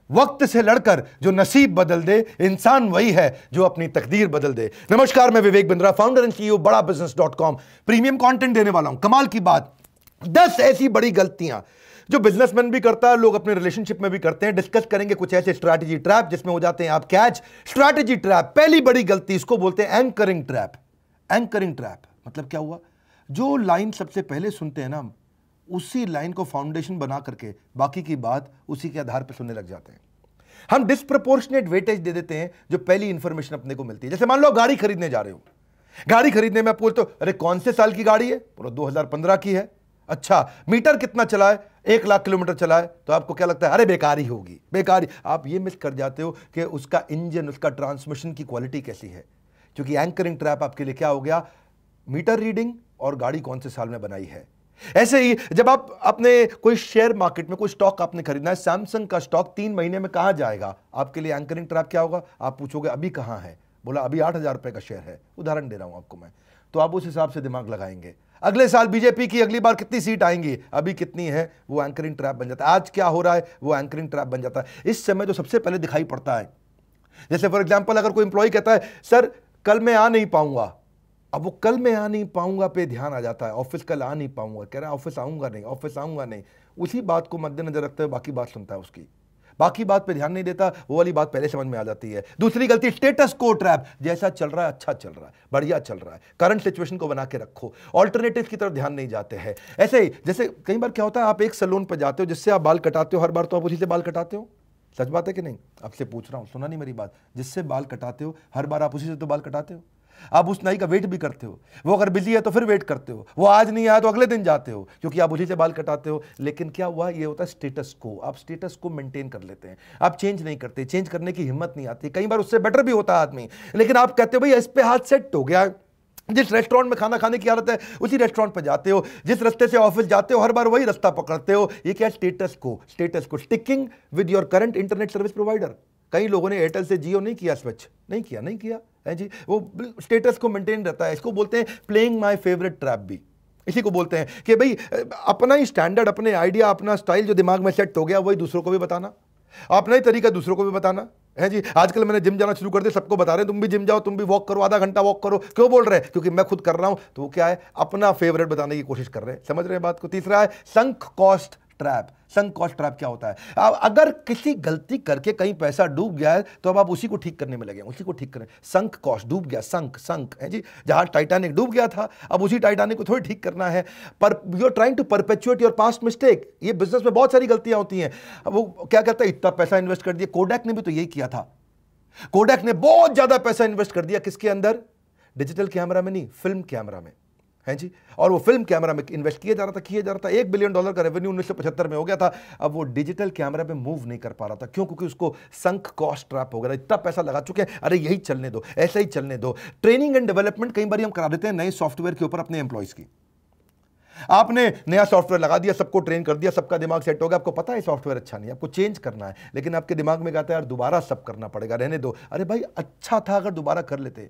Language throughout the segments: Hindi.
वक्त से लड़कर जो नसीब बदल दे, इंसान वही है जो अपनी तकदीर बदल दे। नमस्कार, मैं Vivek Bindra, founder and CEO बड़ा बिजनेस.com, प्रीमियम कंटेंट देने वाला हूं। कमाल की बात, 10 ऐसी बड़ी गलतियां जो बिजनेसमैन भी करता है, लोग अपने रिलेशनशिप में भी करते हैं। डिस्कस करेंगे कुछ ऐसे स्ट्रैटेजी ट्रैप जिसमें हो जाते हैं आप कैच। स्ट्रैटेजी ट्रैप, पहली बड़ी गलती, इसको बोलते हैं एंकरिंग ट्रैप। एंकरिंग ट्रैप मतलब क्या हुआ? जो लाइन सबसे पहले सुनते हैं ना, उसी लाइन को फाउंडेशन बना करके बाकी की बात उसी के आधार पर सुनने लग जाते हैं। हम डिस्प्रपोर्शनेट वेटेज दे देते हैं जो पहली इंफॉर्मेशन अपने को मिलती है। जैसे मान लो गाड़ी खरीदने जा रहे हो, गाड़ी खरीदने में आप बोलते हो अरे कौन से साल की गाड़ी है? बोलो 2015 की है। अच्छा, मीटर कितना चला है? 1 लाख किलोमीटर चला है। तो आपको क्या लगता है? अरे बेकार ही होगी, बेकार ही। आप ये मिस कर जाते हो कि उसका इंजन, उसका ट्रांसमिशन की क्वालिटी कैसी है। क्योंकि एंकरिंग ट्रैप आपके लिए क्या हो गया? मीटर रीडिंग और गाड़ी कौन से साल में बनाई है। ऐसे ही जब आप अपने कोई शेयर मार्केट में कोई स्टॉक आपने खरीदना है, सैमसंग का स्टॉक 3 महीने में कहां जाएगा, आपके लिए एंकरिंग ट्रैप क्या होगा? आप पूछोगे अभी कहां है? बोला अभी 8,000 रुपए का शेयर है, उदाहरण दे रहा हूं आपको मैं। तो आप उस हिसाब से दिमाग लगाएंगे। अगले साल बीजेपी की अगली बार कितनी सीट आएंगी, अभी कितनी है, वो एंकरिंग ट्रैप बन जाता है। आज क्या हो रहा है, वो एंकरिंग ट्रैप बन जाता है। इस समय जो सबसे पहले दिखाई पड़ता है, जैसे फॉर एग्जाम्पल अगर कोई इंप्लॉय कहता है सर कल मैं आ नहीं पाऊंगा, अब वो कल मैं आ नहीं पाऊंगा पे ध्यान आ जाता है। ऑफिस कल आ नहीं पाऊंगा, कह रहा है ऑफिस आऊंगा नहीं, ऑफिस आऊंगा नहीं। उसी बात को मद्देनजर रखते हुए बाकी बात सुनता है उसकी, बाकी बात पे ध्यान नहीं देता, वो वाली बात पहले समझ में आ जाती है। दूसरी गलती स्टेटस को ट्रैप। जैसा चल रहा है, अच्छा चल रहा है, बढ़िया चल रहा है, करंट सिचुएशन को बना के रखो, ऑल्टरनेटिव की तरफ ध्यान नहीं जाते हैं। ऐसे ही जैसे कई बार क्या होता है, आप एक सैलून पर जाते हो जिससे आप बाल कटाते हो, हर बार तो आप उसी से बाल कटाते हो। सच बात है कि नहीं? आपसे पूछ रहा हूं, सुना नहीं मेरी बात? जिससे बाल कटाते हो हर बार आप उसी से तो बाल कटाते हो। आप उस नाई का वेट भी करते हो, वो अगर बिजी है तो फिर वेट करते हो, वो आज नहीं आया तो अगले दिन जाते हो, क्योंकि आप उसी से बाल कटाते हो। लेकिन क्या हुआ, ये होता है स्टेटस को। आप स्टेटस को मेंटेन कर लेते हैं, आप चेंज नहीं करते, चेंज करने की हिम्मत नहीं आती। कई बार उससे बेटर भी होता है आदमी, लेकिन आप कहते हो भाई इस पे हाथ सेट हो गया। जिस रेस्टोरेंट में खाना खाने की आदत है उसी रेस्टोरेंट पर जाते हो, जिस रास्ते से ऑफिस जाते हो हर बार वही रास्ता पकड़ते हो। ये क्या? स्टेटस को। स्टेटस को। Sticking with your current internet service provider. कई लोगों ने एयरटेल से जियो नहीं किया स्विच, नहीं किया है जी। वो स्टेटस को मेंटेन रहता है। इसको बोलते हैं प्लेइंग माय फेवरेट ट्रैप भी। इसी को बोलते हैं कि भाई अपना ही स्टैंडर्ड, अपने आइडिया, अपना स्टाइल जो दिमाग में सेट हो गया वही दूसरों को भी बताना, अपना ही तरीका दूसरों को भी बताना है जी। आजकल मैंने जिम जाना शुरू कर दिया, सबको बता रहे हैं तुम भी जिम जाओ, तुम भी वॉक करो, आधा घंटा वॉक करो। क्यों बोल रहे हैं? क्योंकि मैं खुद कर रहा हूं। तो वो क्या है? अपना फेवरेट बताने की कोशिश कर रहे हैं। समझ रहे हैं बात को? तीसरा है sunk cost trap. Sunk cost trap क्या होता है? अब अगर किसी गलती करके कहीं पैसा डूब गया है तो अब आप उसी को ठीक करने में लगे, उसी को ठीक करें। संक कॉस्ट, डूब गया, संक है जी। जहां टाइटैनिक डूब गया था, अब उसी टाइटैनिक को थोड़ी ठीक करना है। पर you are trying to perpetuate your past mistake. ये बिजनेस में बहुत सारी गलतियां होती हैं। अब वो क्या कहता है, इतना पैसा इन्वेस्ट कर दिया। कोडैक ने भी तो यही किया था। कोडैक ने बहुत ज्यादा पैसा इन्वेस्ट कर दिया। किसके अंदर? डिजिटल कैमरा में नहीं, फिल्म कैमरा में है जी। और वो फिल्म कैमरा में इन्वेस्ट किया जा रहा था। $1 बिलियन का रेवेन्यू 1975 में हो गया था। अब वो डिजिटल कैमरा पे मूव नहीं कर पा रहा था। क्यों? क्योंकि उसको संक कॉस्ट ट्रैप हो गया। इतना पैसा लगा चुके हैं, अरे यही चलने दो, ऐसा ही चलने दो। ट्रेनिंग एंड डेवलपमेंट कई बार हम करा देते हैं नए सॉफ्टवेयर के ऊपर अपने एम्प्लॉइज की। आपने नया सॉफ्टवेयर लगा दिया, सबको ट्रेन कर दिया, सबका दिमाग सेट हो गया, आपको पता है सॉफ्टवेयर अच्छा नहीं है, आपको चेंज करना है, लेकिन आपके दिमाग में कहता है यार दोबारा सब करना पड़ेगा, रहने दो। अरे भाई अच्छा था अगर दोबारा कर लेते,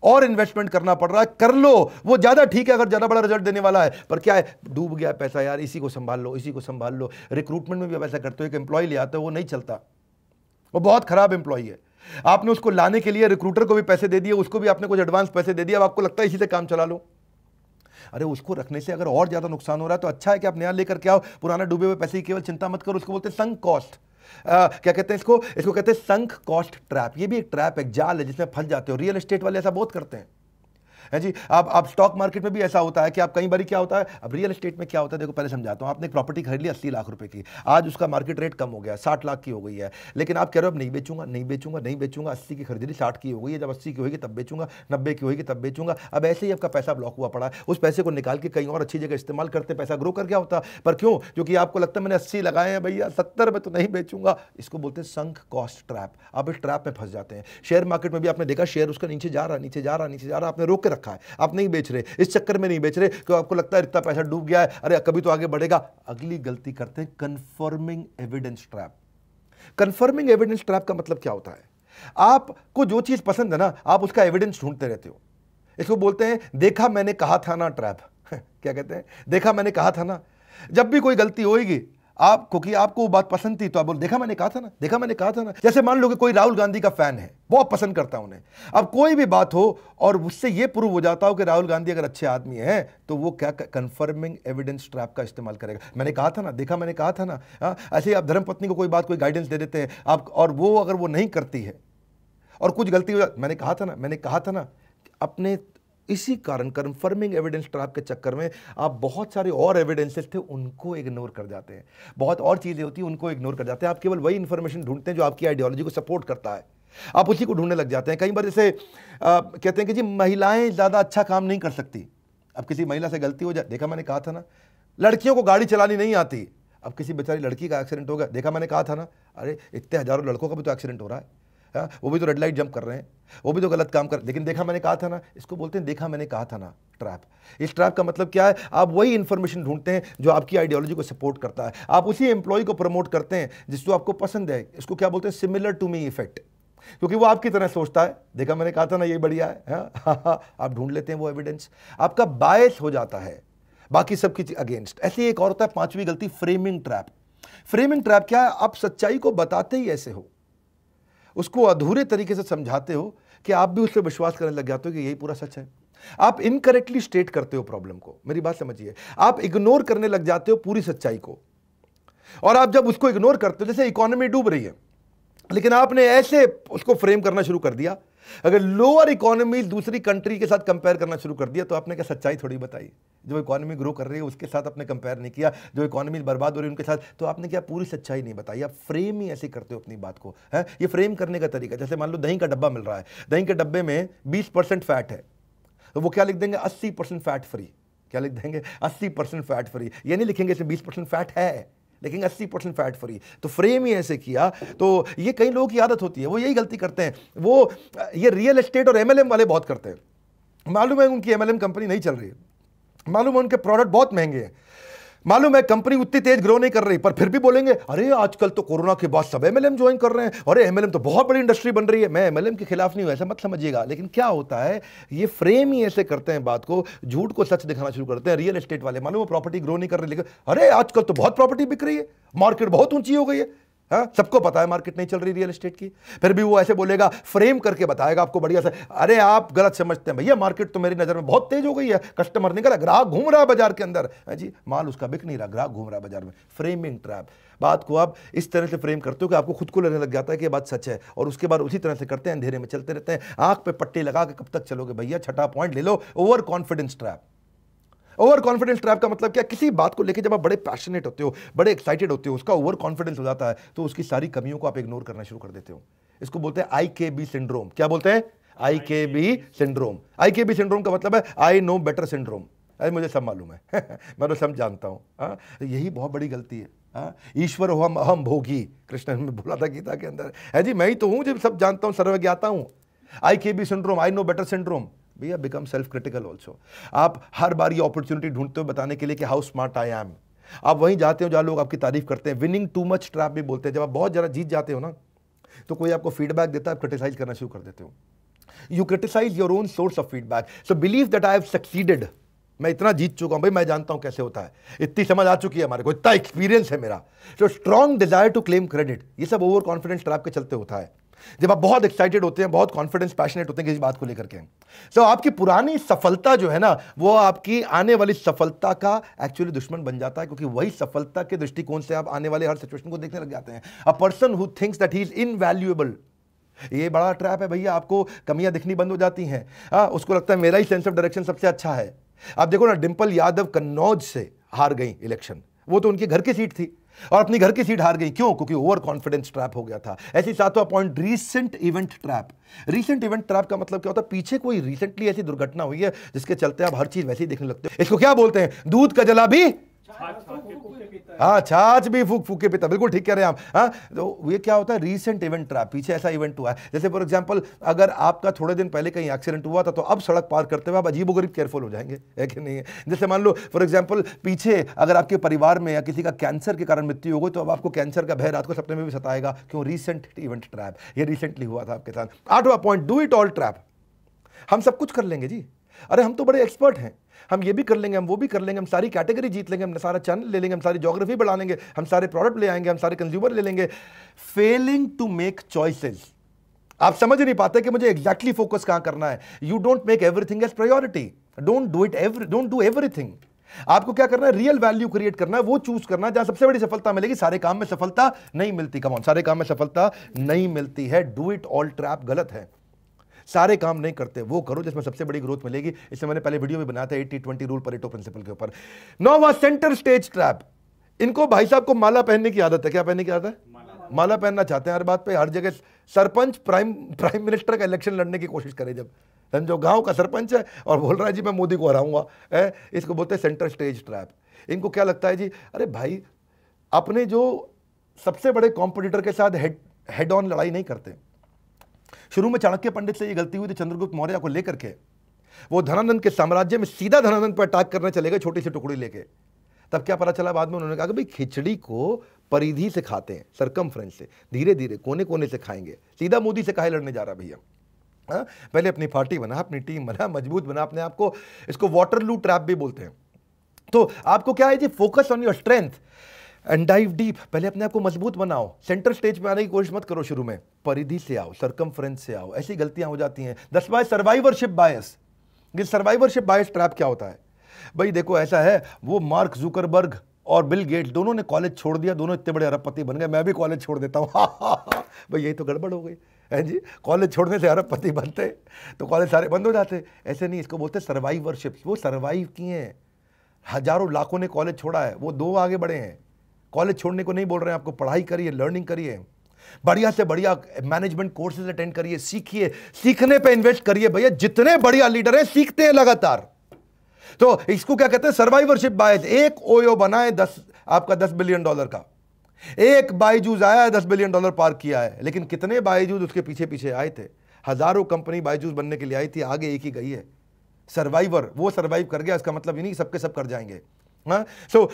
और इन्वेस्टमेंट करना पड़ रहा है, कर लो, वो ज्यादा ठीक है अगर ज्यादा बड़ा रिजल्ट देने वाला है। पर क्या है, डूब गया पैसा यार, इसी को संभाल लो, इसी को संभाल लो। रिक्रूटमेंट में भी आप ऐसा करते हो, एक एम्प्लॉय ले आते हो, वो नहीं चलता, वो बहुत खराब एम्प्लॉय है। आपने उसको लाने के लिए रिक्रूटर को भी पैसे दे दिए, उसको भी आपने कुछ एडवांस पैसे दे दिए, अब आपको लगता है इसी से काम चला लो। अरे उसको रखने से अगर और ज्यादा नुकसान हो रहा है तो अच्छा है कि आप नया लेकर के आओ, पुराना डूबे हुए पैसे की केवल चिंता मत करो। उसको बोलते हैं संक कॉस्ट। क्या कहते हैं इसको कहते हैं संक कॉस्ट ट्रैप। ये भी एक ट्रैप, एक जाल है जिसमें फंस जाते हो। रियल एस्टेट वाले ऐसा बहुत करते हैं है जी। आप स्टॉक मार्केट में भी ऐसा होता है कि आप कई बार क्या होता है, अब रियल एस्टेट में क्या होता है, देखो पहले समझाता हूं। आपने एक प्रॉपर्टी खरीद ली 80 लाख रुपए की, आज उसका मार्केट रेट कम हो गया, 60 लाख की हो गई है, लेकिन आप कह रहे हो अब नहीं बेचूंगा, नहीं बेचूंगा, नहीं बेचूंगा। 80 की खरीदी, 60 की हो गई है, जब 80 की होगी तब बेचूंगा, 90 की होगी तब बेचूंगा। अब ऐसे ही आपका पैसा ब्लॉक हुआ पड़ा है, उस पैसे को निकाल के कहीं और अच्छी जगह इस्तेमाल करते, पैसा ग्रो कर क्या होता। पर क्यों? क्योंकि आपको लगता है मैंने 80 लगाए हैं भैया, 70 में तो नहीं बेचूंगा। इसको बोलते हैं संक कॉस्ट ट्रैप। आप इस ट्रैप में फंस जाते हैं। शेयर मार्केट में भी आपने देखा, शेयर उसका नीचे जा रहा, नीचे जा रहा, नीचे जा रहा, आपने रोक के रखा है, आप नहीं बेच रहे, इस चक्कर में नहीं बेच रहे क्योंकि आपको लगता है इतना पैसा डूब गया है, अरे कभी तो आगे बढ़ेगा। अगली गलती करते हैं confirming evidence trap. Confirming evidence trap का मतलब क्या होता है? आपको जो चीज पसंद है ना, आप उसका एविडेंस ढूंढते रहते हो। इसको बोलते हैं देखा मैंने कहा था ना ट्रैप। क्या कहते हैं? देखा मैंने कहा था ना। जब भी कोई गलती होगी आप, क्योंकि आपको वो बात पसंद थी तो आप बोल देखा मैंने कहा था ना, देखा मैंने कहा था ना। जैसे मान लो कि कोई राहुल गांधी का फैन है, बहुत पसंद करता है उन्हें, अब कोई भी बात हो और उससे ये प्रूव हो जाता हो कि राहुल गांधी अगर अच्छे आदमी हैं तो वो क्या कंफर्मिंग एविडेंस ट्रैप का इस्तेमाल करेगा। मैंने कहा था ना, देखा मैंने कहा था ना। ऐसे ही आप धर्मपत्नी को कोई बात, कोई गाइडेंस दे देते हैं आप, और वो अगर वो नहीं करती है और कुछ गलती हो जाती, मैंने कहा था ना, मैंने कहा था ना। अपने इसी कारण कंफर्मिंग एविडेंस ट्रैप के चक्कर में आप बहुत सारे और एविडेंसेस थे उनको इग्नोर कर जाते हैं, बहुत और चीजें होती हैं उनको इग्नोर कर जाते हैं। आप केवल वही इंफॉर्मेशन ढूंढते हैं जो आपकी आइडियोलॉजी को सपोर्ट करता है, आप उसी को ढूंढने लग जाते हैं। कई बार जैसे कहते हैं कि जी महिलाएं ज्यादा अच्छा काम नहीं कर सकती। अब किसी महिला से गलती हो जाए, देखा मैंने कहा था ना। लड़कियों को गाड़ी चलानी नहीं आती, अब किसी बेचारी लड़की का एक्सीडेंट हो गया, देखा मैंने कहा था ना। अरे इतने हजारों लड़कों का भी तो एक्सीडेंट हो रहा है, वो भी तो रेड लाइट जंप कर रहे हैं, वो भी तो गलत काम कर, लेकिन देखा मैंने कहा था ना। इसको बोलते हैं देखा मैंने कहा था ना ट्रैप। इस ट्रैप का मतलब क्या है, आप वही इंफॉर्मेशन ढूंढते हैं जो आपकी आइडियोलॉजी को सपोर्ट करता है, आप उसी एम्प्लॉय को प्रमोट करते हैं जिसको आपको पसंद है। इसको क्या बोलते हैं, सिमिलर टू मी इफेक्ट, क्योंकि वो आपकी तरह सोचता है। देखा मैंने कहा था ना, ये बढ़िया है। आप ढूंढ लेते हैं वो एविडेंस, आपका बायस हो जाता है बाकी सबकी अगेंस्ट। ऐसे एक और होता है पांचवी गलती, फ्रेमिंग ट्रैप। फ्रेमिंग ट्रैप क्या है, आप सच्चाई को बताते ही ऐसे हो, उसको अधूरे तरीके से समझाते हो कि आप भी उस पर विश्वास करने लग जाते हो कि यही पूरा सच है। आप इनकरेक्टली स्टेट करते हो प्रॉब्लम को, मेरी बात समझिए। आप इग्नोर करने लग जाते हो पूरी सच्चाई को, और आप जब उसको इग्नोर करते हो, जैसे इकोनॉमी डूब रही है, लेकिन आपने ऐसे उसको फ्रेम करना शुरू कर दिया, अगर लोअर इकोनॉमी दूसरी कंट्री के साथ कंपेयर करना शुरू कर दिया तो आपने क्या सच्चाई थोड़ी बताई। जो इकोनॉमी ग्रो कर रही है उसके साथ आपने कंपेयर नहीं किया, जो इकोनॉमी बर्बाद हो रही है उनके साथ, तो आपने क्या पूरी सच्चाई नहीं बताई। आप फ्रेम ही ऐसे करते हो अपनी बात को, है ये फ्रेम करने का तरीका। जैसे मान लो दही का डब्बा मिल रहा है, दही के डब्बे में 20% फैट है, तो वो क्या लिख देंगे, 80% फैट फ्री। क्या लिख देंगे, 80% फैट फ्री। ये नहीं लिखेंगे इसमें 20% फैट है, लेकिन 80% फैट फ्री। तो फ्रेम ही ऐसे किया। तो ये कई लोगों की आदत होती है, वो यही गलती करते हैं। वो ये रियल एस्टेट और एमएलएम वाले बहुत करते हैं। मालूम है उनकी एमएलएम कंपनी नहीं चल रही है, मालूम है उनके प्रोडक्ट बहुत महंगे हैं, मालूम है कंपनी उतनी तेज ग्रो नहीं कर रही, पर फिर भी बोलेंगे अरे आजकल तो कोरोना के बाद सब एमएलएम ज्वाइन कर रहे हैं, अरे एमएलएम तो बहुत बड़ी इंडस्ट्री बन रही है। मैं एमएलएम के खिलाफ नहीं हूं, ऐसा मत समझिएगा, लेकिन क्या होता है, ये फ्रेम ही ऐसे करते हैं बात को, झूठ को सच दिखाना शुरू करते हैं। रियल एस्टेट वाले मालूम है प्रॉपर्टी ग्रो नहीं कर रही, लेकिन अरे आजकल तो बहुत प्रॉपर्टी बिक रही है, मार्केट बहुत ऊंची हो गई है। हाँ, सबको पता है मार्केट नहीं चल रही रियल एस्टेट की, फिर भी वो ऐसे बोलेगा, फ्रेम करके बताएगा आपको बढ़िया से। अरे आप गलत समझते हैं भैया, मार्केट तो मेरी नजर में बहुत तेज हो गई है, कस्टमर निकला, ग्राहक घूम रहा है बाजार के अंदर, है जी, माल उसका बिक नहीं रहा, ग्राहक घूम रहा है बाजार में। Framing trap. बात को आप इस तरह से फ्रेम करते हो कि आपको खुद को लगने लग जाता है कि ये बात सच है, और उसके बाद उसी तरह से करते हैं, अंधेरे में चलते रहते हैं। आंख पे पट्टी लगा के कब तक चलोगे भैया, छठा पॉइंट ले लो, over confidence trap. Over confidence trap का मतलब क्या, किसी बात को लेकर जब आप बड़े पैशनेट होते हो, बड़े एक्साइटेड होते हो, उसका ओवर कॉन्फिडेंस हो जाता है, तो उसकी सारी कमियों को आप इग्नोर करना शुरू कर देते हो। इसको बोलते हैं IKB सिंड्रोम। क्या बोलते हैं, IKB सिंड्रोम। IKB सिंड्रोम का मतलब है आई नो बेटर सिंड्रोम। अरे मुझे सब मालूम है मैं तो सब जानता हूँ। यही बहुत बड़ी गलती है। ईश्वर हो हम अहम भोगी, कृष्ण ने बोला था गीता के अंदर, है जी, मैं ही तो हूँ जब सब जानता हूँ, सर्वज्ञाता हूँ। IKB syndrome, I know better syndrome. भैया बिकम सेल्फ क्रिटिकल ऑल्सो। आप हर बार ये अपॉर्चुनिटी ढूंढते हो बताने के लिए कि हाउ स्मार्ट आई एम। आप वहीं जाते हो जहां लोग आपकी तारीफ करते हैं। विनिंग टू मच ट्रैप भी बोलते हैं। जब आप बहुत ज़्यादा जीत जाते हो ना, तो कोई आपको फीडबैक देता है, आप क्रिटिसाइज करना शुरू कर देते हो। You criticise your own source of feedback. So believe that I have succeeded. मैं इतना जीत चुका हूं भाई, मैं जानता हूं कैसे होता है, इतनी समझ आ चुकी है हमारे को, इतना एक्सपीरियंस है मेरा। So strong desire to claim credit, ये सब ओवर कॉन्फिडेंस ट्रैप के चलते होता है। जब आप बहुत एक्साइटेड होते हैं, बहुत कॉन्फिडेंस पैशनेट होते हैं किसी बात को लेकर के, तो आपकी पुरानी सफलता जो है ना, वो आपकी आने वाली सफलता का एक्चुअली दुश्मन बन जाता है, क्योंकि वही सफलता के दृष्टिकोण से आप आने वाले हर सिचुएशन को देखने लग जाते हैं। A person who thinks that he is invaluable, ये बड़ा ट्रैप है भैया। आपको कमियां दिखनी बंद हो जाती हैं। उसको लगता है मेरा ही सेंस ऑफ डायरेक्शन सबसे अच्छा है। आप देखो ना, डिंपल यादव कन्नौज से हार गई इलेक्शन, वो तो उनकी घर की सीट थी, और अपनी घर की सीट हार गई, क्यों? क्योंकि ओवर कॉन्फिडेंस ट्रैप हो गया था। ऐसे ही सातवां point, recent event trap. Recent event trap का मतलब क्या होता है, पीछे कोई रिसेंटली ऐसी दुर्घटना हुई है जिसके चलते आप हर चीज वैसे ही देखने लगते हो। इसको क्या बोलते हैं, दूध का जला भी, हाँ, छाछ भी फूक फूक के पीता। बिल्कुल ठीक कह रहे हैं आप। हाँ, तो ये क्या होता है, रीसेंट इवेंट ट्रैप। पीछे ऐसा इवेंट हुआ है, जैसे फॉर एग्जांपल अगर आपका थोड़े दिन पहले कहीं एक्सीडेंट हुआ था, तो अब सड़क पार करते हुए आप अजीबोगरीब केयरफुल हो जाएंगे, है कि नहीं है? जैसे मान लो फॉर एग्जांपल पीछे अगर आपके परिवार में या किसी का कैंसर के कारण मृत्यु हो गई, तो अब आपको कैंसर का भय रात को सपने में भी सताएगा। क्यों? रीसेंट इवेंट ट्रैप, ये रिसेंटली हुआ था आपके साथ। आठवां point, do it all trap. हम सब कुछ कर लेंगे जी, अरे हम तो बड़े एक्सपर्ट हैं, हम ये भी कर लेंगे, हम वो भी कर लेंगे, हम सारी कैटेगरी जीत लेंगे, हम सारा चैनल ले लेंगे, हम सारी ज्योग्राफी बढ़ा लेंगे, हम सारे प्रोडक्ट ले आएंगे, हम सारे कंज्यूमर ले लेंगे। फेलिंग टू मेक चॉइसेस, आप समझ नहीं पाते कि मुझे एग्जैक्टली फोकस कहां करना है। You don't make everything as priority, don't do everything. आपको क्या करना है, रियल वैल्यू क्रिएट करना है, वो चूज करना है जहां सबसे बड़ी सफलता मिलेगी। सारे काम में सफलता नहीं मिलती, कम ऑन, सारे काम में सफलता नहीं मिलती है। डू इट ऑल ट्रैप गलत है, सारे काम नहीं करते, वो करो जिसमें सबसे बड़ी ग्रोथ मिलेगी। इससे मैंने पहले वीडियो भी बनाया था 80-20 रूल, परेटो प्रिंसिपल के ऊपर। नौवां, सेंटर स्टेज ट्रैप। इनको भाई साहब को माला पहनने की आदत है। क्या पहनने की आदत है? माला पहनना चाहते हैं हर बात पे, हर जगह। सरपंच प्राइम मिनिस्टर का इलेक्शन लड़ने की कोशिश करे, जब समझो गांव का सरपंच है और बोल रहा है जी मैं मोदी को हराऊंगा, इसको बोलते हैं सेंटर स्टेज ट्रैप। इनको क्या लगता है जी, अरे भाई अपने जो सबसे बड़े कॉम्पिटिटर के साथ हेड ऑन लड़ाई नहीं करते। शुरू में चाणक्य पंडित से ये गलती हुई थी चंद्रगुप्त मौर्य को लेकर के, वो धनानंद के साम्राज्य में सीधा धनानंद पर अटैक करने चले गए छोटी सी टुकड़ी लेके। तब क्या पता चला बाद में, उन्होंने कहा कि भाई खिचड़ी को परिधि से खाते हैं, सरकमफ्रेंस से, धीरे धीरे कोने कोने से खाएंगे, सीधा मोदी से काहे लड़ने जा रहा भैया। पहले अपनी पार्टी बना, अपनी टीम बना, मजबूत बना अपने आप को। इसको वाटरलू ट्रैप भी बोलते हैं। तो आपको क्या है जी, focus on your strength and dive deep. पहले अपने आप को मजबूत बनाओ, सेंटर स्टेज पे आने की कोशिश मत करो, शुरू में परिधि से आओ, सरकमफ्रेंस से आओ। ऐसी गलतियां हो जाती हैं। 10वां, सर्वाइवरशिप बायस। ये सर्वाइवरशिप बायस ट्रैप क्या होता है भाई? देखो ऐसा है, वो मार्क जुकरबर्ग और बिल गेट्स दोनों ने कॉलेज छोड़ दिया, दोनों इतने बड़े अरबपति बन गए, मैं भी कॉलेज छोड़ देता हूँ। भाई यही तो गड़बड़ हो गई है जी। कॉलेज छोड़ने से अरबपति बनते तो कॉलेज सारे बंद हो जाते। ऐसे नहीं, इसको बोलते सर्वाइवरशिप। वो सर्वाइव किए हैं, हजारों लाखों ने कॉलेज छोड़ा है, वो 2 आगे बढ़े हैं। कॉलेज छोड़ने को नहीं बोल रहे हैं आपको, पढ़ाई करिए, लर्निंग करिए, बढ़िया से बढ़िया मैनेजमेंट कोर्सेज अटेंड करिए, सीखिए, सीखने पे इन्वेस्ट करिए भैया। जितने बढ़िया लीडर हैं सीखते हैं लगातार। तो इसको क्या कहते हैं, सर्वाइवरशिप बायस। एक ओयो बनाए आपका $10 बिलियन का, एक बायजूस आया $10 बिलियन पार किया है, लेकिन कितने बायजूस उसके पीछे पीछे आए थे? हजारों कंपनी बायजूस बनने के लिए आई थी, आगे एक ही गई है। सर्वाइवर, वो सर्वाइव कर गया, इसका मतलब ये नहीं सबके सब कर जाएंगे। सो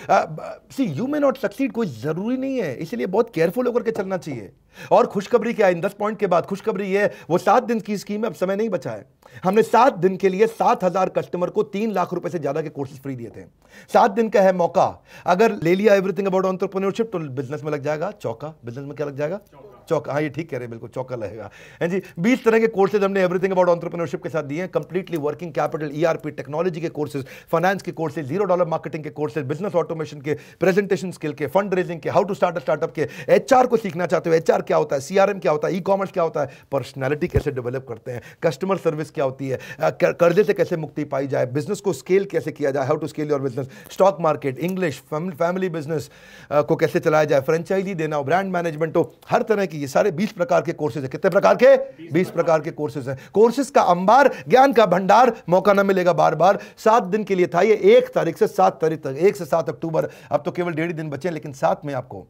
सी यू मे नॉट सक्सीड, कोई जरूरी नहीं है, इसलिए बहुत केयरफुल होकर के चलना चाहिए। और खुशखबरी क्या है इन 10 पॉइंट के बाद? खुशखबरी ये है, वो 7 दिन की स्कीम है, अब समय नहीं बचा है। हमने 7 दिन के लिए 7,000 कस्टमर को 3 लाख रुपए से ज्यादा के कोर्सेज फ्री दिए थे। 7 दिन का है मौका, अगर ले लिया एवरीथिंग अबाउट एंटरप्रेन्योरशिप तो बिजनेस में लग जाएगा चौका। बिजनेस में क्या लग जाएगा? चौका। हाँ ये ठीक कह रहे हैं, बिल्कुल चौका लगेगा। हैं जी, 20 तरह के कोर्सेज हमने एवरीथिंग अबाउट एंटरप्रेन्योरशिप के साथ दिए हैं। Completely working capital, ERP, technology के कोर्सेज, फाइनेंस के कोर्सेज, $0 मार्केटिंग के कोर्सेज, बिजनेस ऑटोमेशन के, प्रेजेंटेशन स्किल के, फंड रेजिंग के, how to start a startup के, HR को सीखना चाहते हो, HR क्या होता है, CRM क्या होता है, ई-कॉमर्स क्या होता है, पर्सनैलिटी कैसे डेवलप करते हैं, कस्टमर सर्विस क्या होती है, कर्जे से कैसे मुक्ति पाई जाए, बिजनेस को स्केल कैसे किया जाए, how to scale your business, stock market, English, family business को कैसे चलाया जाए, फ्रेंचाइजी देना हो, ब्रांड मैनेजमेंट हो, हर तरह की, ये सारे 20 प्रकार के कोर्सेज है। कितने प्रकार के? 20 प्रकार के कोर्सेज हैं। कोर्सेज का अंबार, ज्ञान का भंडार, मौका ना मिलेगा बार बार। 7 दिन के लिए था ये, 1 तारीख से 7 तारीख तक, 1 से 7 अक्टूबर। अब तो केवल 1.5 दिन बचे हैं, लेकिन साथ में आपको,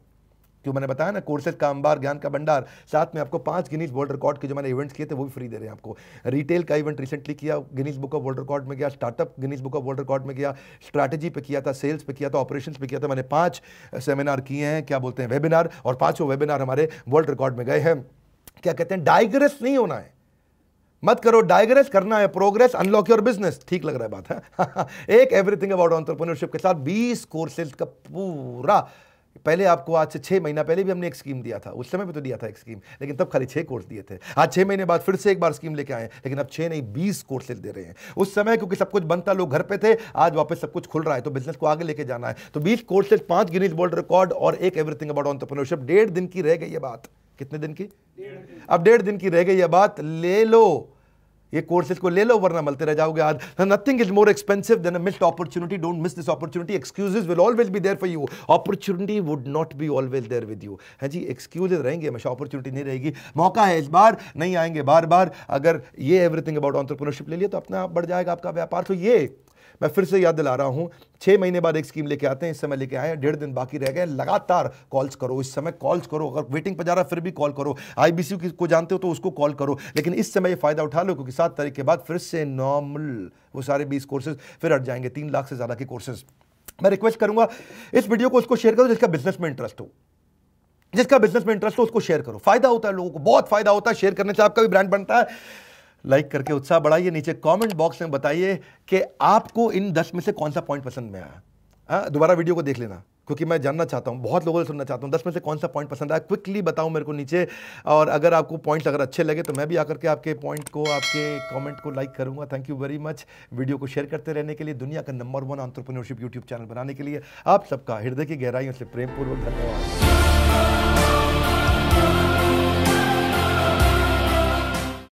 क्यों मैंने बताया ना, कोर्सेज का अंबार, ज्ञान का भंडार, साथ में आपको 5 गिनीज वर्ल्ड रिकॉर्ड के जो मैंने इवेंट्स किए थे वो भी फ्री दे रहे हैं आपको। रिटेल का इवेंट रिसेंटली किया, Guinness book of world record में गया, startup Guinness book of world record में गया, स्ट्रैटेजी पे किया था, सेल्स पे किया था, ऑपरेशंस पे किया था। मैंने 5 सेमिनार किए हैं, क्या बोलते हैं, वेबिनार, और 5 वेबिनार हमारे वर्ल्ड रिकॉर्ड में गए हैं। क्या कहते हैं, डाइग्रेस नहीं होना है, मत करो, डाइग्रेस करना है, प्रोग्रेस, अनलॉक योर बिजनेस। ठीक लग रहा है बात है? एक एवरीथिंग अबाउट एंटरप्रेन्योरशिप के साथ 20 कोर्सेज का पूरा। पहले आपको आज से 6 महीना पहले भी हमने एक स्कीम दिया था, उस समय भी तो दिया था एक स्कीम, लेकिन तब खाली 6 कोर्स दिए थे। आज 6 महीने बाद फिर से एक बार स्कीम लेके आए, लेकिन अब 6 नहीं 20 कोर्सेज दे रहे हैं। उस समय क्योंकि सब कुछ बनता, लोग घर पे थे, आज वापस सब कुछ खुल रहा है, तो बिजनेस को आगे लेके जाना है। तो 20 कोर्सेज, 5 गिनीज वर्ल्ड रिकॉर्ड और एक एवरीथिंग अबाउट एंटरप्रेन्योरशिप। 1.5 दिन की रह गई ये बात। कितने दिन की? अब 1.5 दिन की रह गई ये बात। ले लो ये कोर्सेज को, ले लो, वरना मलते रह जाओगे। आज nothing is more expensive than a missed opportunity. Don't miss this opportunity. Excuses will always be there for you, opportunity would not be always there with you. है जी, एक्सक्यूजेस रहेंगे हमेशा, अपॉर्चुनिटी नहीं रहेगी। मौका है इस बार, नहीं आएंगे बार बार। अगर ये एवरीथिंग अबाउट एंटरप्रेन्योरशिप ले लिया तो अपने आप बढ़ जाएगा आपका व्यापार। तो ये मैं फिर से याद दिला रहा हूं, 6 महीने बाद एक स्कीम लेके आते हैं, इस समय लेके आए हैं, 1.5 दिन बाकी रह गए। लगातार कॉल्स करो, इस समय कॉल्स करो, अगर वेटिंग पर जा रहा है फिर भी कॉल करो, IBC को जानते हो तो उसको कॉल करो, लेकिन इस समय ये फायदा उठा लो, क्योंकि 7 तारीख के बाद फिर से नॉर्मल वो सारे 20 कोर्सेज फिर हट जाएंगे, 3 लाख से ज्यादा के कोर्सेज। मैं रिक्वेस्ट करूंगा इस वीडियो को उसको शेयर करो जिसका बिजनेस में इंटरेस्ट हो, जिसका बिजनेस में इंटरेस्ट हो उसको शेयर करो। फायदा होता है लोगों को, बहुत फायदा होता है, शेयर करने से आपका भी ब्रांड बनता है। लाइक करके उत्साह बढ़ाइए। नीचे कमेंट बॉक्स में बताइए कि आपको इन 10 में से कौन सा पॉइंट पसंद में आया। हाँ, दोबारा वीडियो को देख लेना, क्योंकि मैं जानना चाहता हूं, बहुत लोगों से सुनना चाहता हूं 10 में से कौन सा पॉइंट पसंद आया। क्विकली बताओ मेरे को नीचे। और अगर आपको पॉइंट्स अगर अच्छे लगे तो मैं भी आकर के आपके पॉइंट को, आपके कमेंट को लाइक करूंगा। Thank you very much. Video को शेयर करते रहने के लिए, दुनिया का नंबर 1 एंटरप्रेन्योरशिप यूट्यूब चैनल बनाने के लिए आप सबका हृदय की गहराइयों से प्रेमपूर्वक धन्यवाद।